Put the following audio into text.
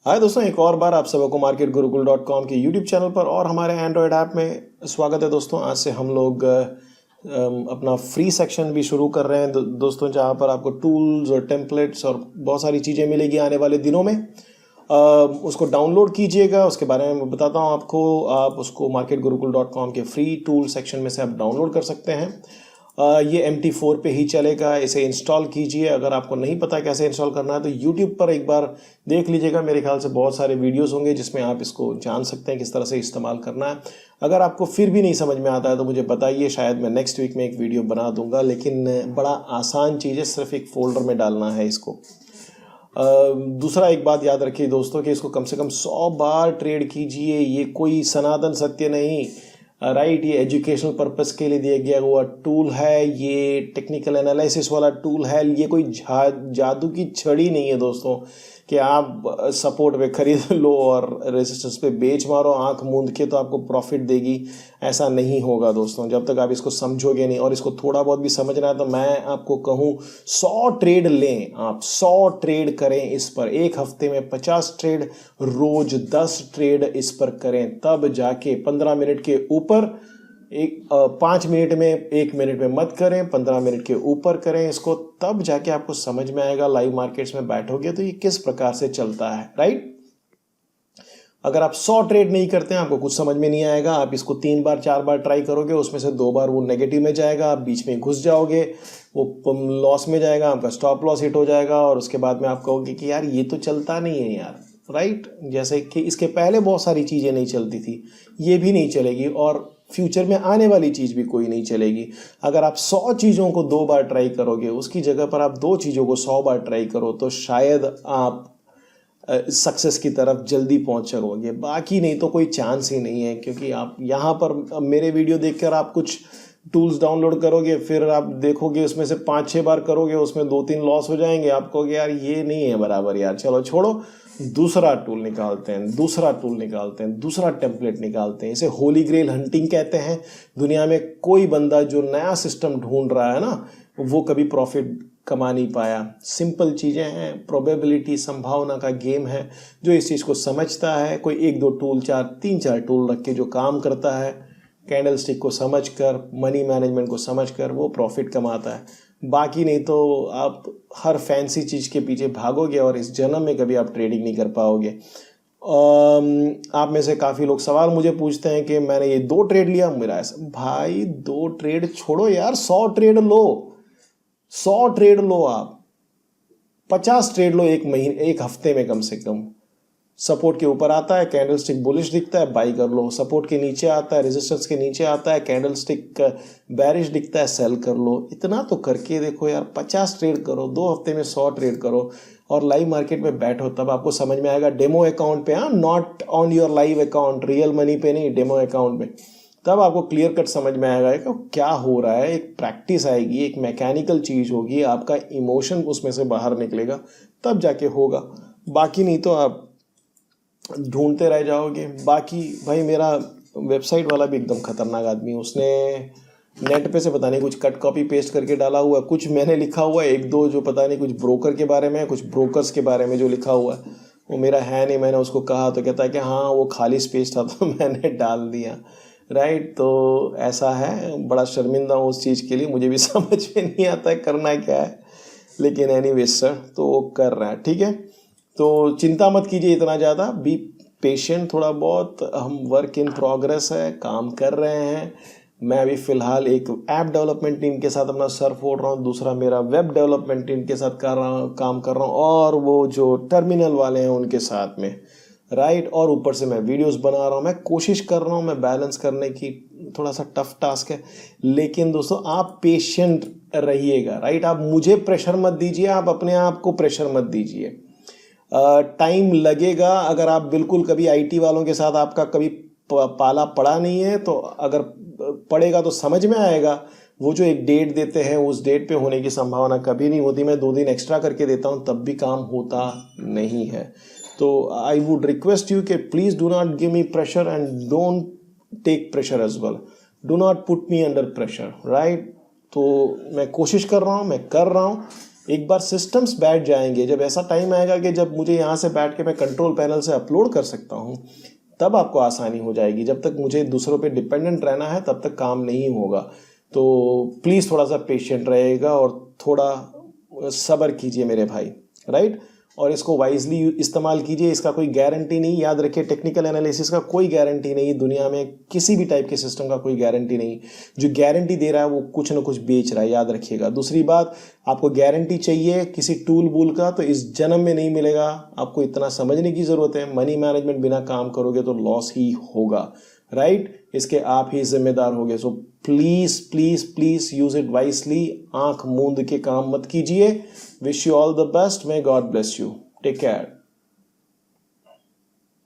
हाय दोस्तों, एक और बार आप सबको marketgurukul.com के यूट्यूब चैनल पर और हमारे एंड्रॉयड ऐप में स्वागत है। दोस्तों आज से हम लोग अपना फ्री सेक्शन भी शुरू कर रहे हैं दोस्तों, जहां पर आपको टूल्स और टेम्पलेट्स और बहुत सारी चीज़ें मिलेगी आने वाले दिनों में। उसको डाउनलोड कीजिएगा, उसके बारे में मैं बताता हूं आपको। आप उसको marketgurukul.com के फ्री टूल सेक्शन में से आप डाउनलोड कर सकते हैं। ये MT4 पे ही चलेगा, इसे इंस्टॉल कीजिए। अगर आपको नहीं पता कैसे इंस्टॉल करना है तो YouTube पर एक बार देख लीजिएगा, मेरे ख्याल से बहुत सारे वीडियोस होंगे जिसमें आप इसको जान सकते हैं किस तरह से इस्तेमाल करना है। अगर आपको फिर भी नहीं समझ में आता है तो मुझे बताइए, शायद मैं नेक्स्ट वीक में एक वीडियो बना दूंगा। लेकिन बड़ा आसान चीज़ है, सिर्फ एक फोल्डर में डालना है इसको। दूसरा एक बात याद रखिए दोस्तों कि इसको कम से कम 100 बार ट्रेड कीजिए। ये कोई सनातन सत्य नहीं, राइट। ये एजुकेशनल पर्पस के लिए दिया गया हुआ टूल है, ये टेक्निकल एनालिसिस वाला टूल है। ये कोई जादू की छड़ी नहीं है दोस्तों कि आप सपोर्ट पे खरीद लो और रेजिस्टेंस पे बेच मारो आंख मूंद के तो आपको प्रॉफिट देगी। ऐसा नहीं होगा दोस्तों, जब तक आप इसको समझोगे नहीं। और इसको थोड़ा बहुत भी समझना है तो मैं आपको कहूँ 100 ट्रेड लें, आप 100 ट्रेड करें इस पर। एक हफ्ते में 50 ट्रेड, रोज 10 ट्रेड इस पर करें, तब जाके 15 मिनट के ऊपर 5 मिनट में, 1 मिनट में मत करें, 15 मिनट के ऊपर करें इसको, तब जाके आपको समझ में आएगा। लाइव मार्केट्स में बैठोगे तो ये किस प्रकार से चलता है, राइट। अगर आप 100 ट्रेड नहीं करते हैं, आपको कुछ समझ में नहीं आएगा। आप इसको 3 बार 4 बार ट्राई करोगे, उसमें से 2 बार वो नेगेटिव में जाएगा, आप बीच में घुस जाओगे, वो लॉस में जाएगा, आपका स्टॉप लॉस हिट हो जाएगा और उसके बाद में आप कहोगे कि यार ये तो चलता नहीं है यार, राइट। जैसे कि इसके पहले बहुत सारी चीज़ें नहीं चलती थी, ये भी नहीं चलेगी और फ्यूचर में आने वाली चीज़ भी कोई नहीं चलेगी। अगर आप 100 चीज़ों को 2 बार ट्राई करोगे, उसकी जगह पर आप 2 चीज़ों को 100 बार ट्राई करो तो शायद आप सक्सेस की तरफ जल्दी पहुंच सकोगे। बाकी नहीं तो कोई चांस ही नहीं है, क्योंकि आप यहाँ पर मेरे वीडियो देखकर आप कुछ टूल्स डाउनलोड करोगे, फिर आप देखोगे उसमें से 5-6 बार करोगे, उसमें 2-3 लॉस हो जाएंगे, आप कहोगे यार ये नहीं है बराबर यार, चलो छोड़ो, दूसरा टूल निकालते हैं, दूसरा टूल निकालते हैं, दूसरा टेम्पलेट निकालते हैं। इसे होली ग्रेल हंटिंग कहते हैं। दुनिया में कोई बंदा जो नया सिस्टम ढूंढ रहा है ना, वो कभी प्रॉफिट कमा नहीं पाया। सिंपल चीज़ें हैं, प्रोबेबिलिटी, संभावना का गेम है। जो इस चीज़ को समझता है, कोई 1-2 टूल, 3-4 टूल रख के जो काम करता है, कैंडल स्टिक को समझकर, मनी मैनेजमेंट को समझकर, वो प्रॉफिट कमाता है। बाकी नहीं तो आप हर फैंसी चीज़ के पीछे भागोगे और इस जन्म में कभी आप ट्रेडिंग नहीं कर पाओगे। आप में से काफ़ी लोग सवाल मुझे पूछते हैं कि मैंने ये 2 ट्रेड लिया, मेरा ऐसा। भाई 2 ट्रेड छोड़ो यार, 100 ट्रेड लो, 100 ट्रेड लो, आप 50 ट्रेड लो एक महीने, एक हफ्ते में कम से कम। सपोर्ट के ऊपर आता है, कैंडल स्टिक बुलिश दिखता है, बाई कर लो। सपोर्ट के नीचे आता है, रेजिस्टेंस के नीचे आता है, कैंडल स्टिक बैरिश दिखता है, सेल कर लो। इतना तो करके देखो यार, 50 ट्रेड करो, 2 हफ्ते में 100 ट्रेड करो और लाइव मार्केट में बैठो, तब आपको समझ में आएगा। डेमो अकाउंट पे, हाँ, not on your live account, real money पे नहीं, डेमो अकाउंट में, तब आपको क्लियर कट समझ में आएगा कि क्या हो रहा है। एक प्रैक्टिस आएगी, एक मैकेनिकल चीज़ होगी, आपका इमोशन उसमें से बाहर निकलेगा, तब जाके होगा। बाकी नहीं तो आप ढूंढते रह जाओगे। बाकी भाई मेरा वेबसाइट वाला भी एकदम खतरनाक आदमी है, उसने नेट पे से पता नहीं कुछ कट कॉपी पेस्ट करके डाला हुआ है। कुछ मैंने लिखा हुआ है, 1-2 जो पता नहीं कुछ ब्रोकर के बारे में है, कुछ ब्रोकर्स के बारे में जो लिखा हुआ है वो मेरा है नहीं। मैंने उसको कहा तो कहता है कि हाँ वो खाली स्पेस था तो मैंने डाल दिया, राइट। तो ऐसा है, बड़ा शर्मिंदा हूँ उस चीज़ के लिए, मुझे भी समझ में नहीं आता है करना क्या है, लेकिन एनीवेज सर तो वो कर रहा है, ठीक है। तो चिंता मत कीजिए इतना ज़्यादा, बी पेशेंट थोड़ा बहुत। हम वर्क इन प्रोग्रेस है, काम कर रहे हैं। मैं अभी फ़िलहाल एक ऐप डेवलपमेंट टीम के साथ अपना सर फोड़ रहा हूँ, दूसरा मेरा वेब डेवलपमेंट टीम के साथ काम कर रहा हूँ, और वो जो टर्मिनल वाले हैं उनके साथ में, राइट। और ऊपर से मैं वीडियोस बना रहा हूँ। मैं कोशिश कर रहा हूँ मैं बैलेंस करने की, थोड़ा सा टफ टास्क है, लेकिन दोस्तों आप पेशेंट रहिएगा, राइट। आप मुझे प्रेशर मत दीजिए, आप अपने आप को प्रेशर मत दीजिए। टाइम लगेगा। अगर आप बिल्कुल कभी आईटी वालों के साथ आपका कभी पाला पड़ा नहीं है तो अगर पड़ेगा तो समझ में आएगा। वो जो एक डेट देते हैं, उस डेट पे होने की संभावना कभी नहीं होती। मैं 2 दिन एक्स्ट्रा करके देता हूँ तब भी काम होता नहीं है। तो आई वुड रिक्वेस्ट यू कि please do not give me pressure and don't take pressure as well. Do not put me under pressure, right. तो मैं कोशिश कर रहा हूँ, मैं कर रहा हूँ, एक बार सिस्टम्स बैठ जाएंगे, जब ऐसा टाइम आएगा कि जब मुझे यहाँ से बैठ के मैं कंट्रोल पैनल से अपलोड कर सकता हूँ, तब आपको आसानी हो जाएगी। जब तक मुझे दूसरों पे डिपेंडेंट रहना है तब तक काम नहीं होगा। तो प्लीज़ थोड़ा सा पेशेंट रहेगा और थोड़ा सब्र कीजिए मेरे भाई, राइट। और इसको वाइजली इस्तेमाल कीजिए। इसका कोई गारंटी नहीं, याद रखिए, टेक्निकल एनालिसिस का कोई गारंटी नहीं दुनिया में, किसी भी टाइप के सिस्टम का कोई गारंटी नहीं। जो गारंटी दे रहा है वो कुछ ना कुछ बेच रहा है, याद रखिएगा। दूसरी बात, आपको गारंटी चाहिए किसी टूल वूल का तो इस जन्म में नहीं मिलेगा। आपको इतना समझने की ज़रूरत है, मनी मैनेजमेंट बिना काम करोगे तो लॉस ही होगा, राइट। इसके आप ही जिम्मेदार होगे। So please please please use it wisely. आंख मूंद के काम मत कीजिए। Wish you all the best. May God bless you. Take care.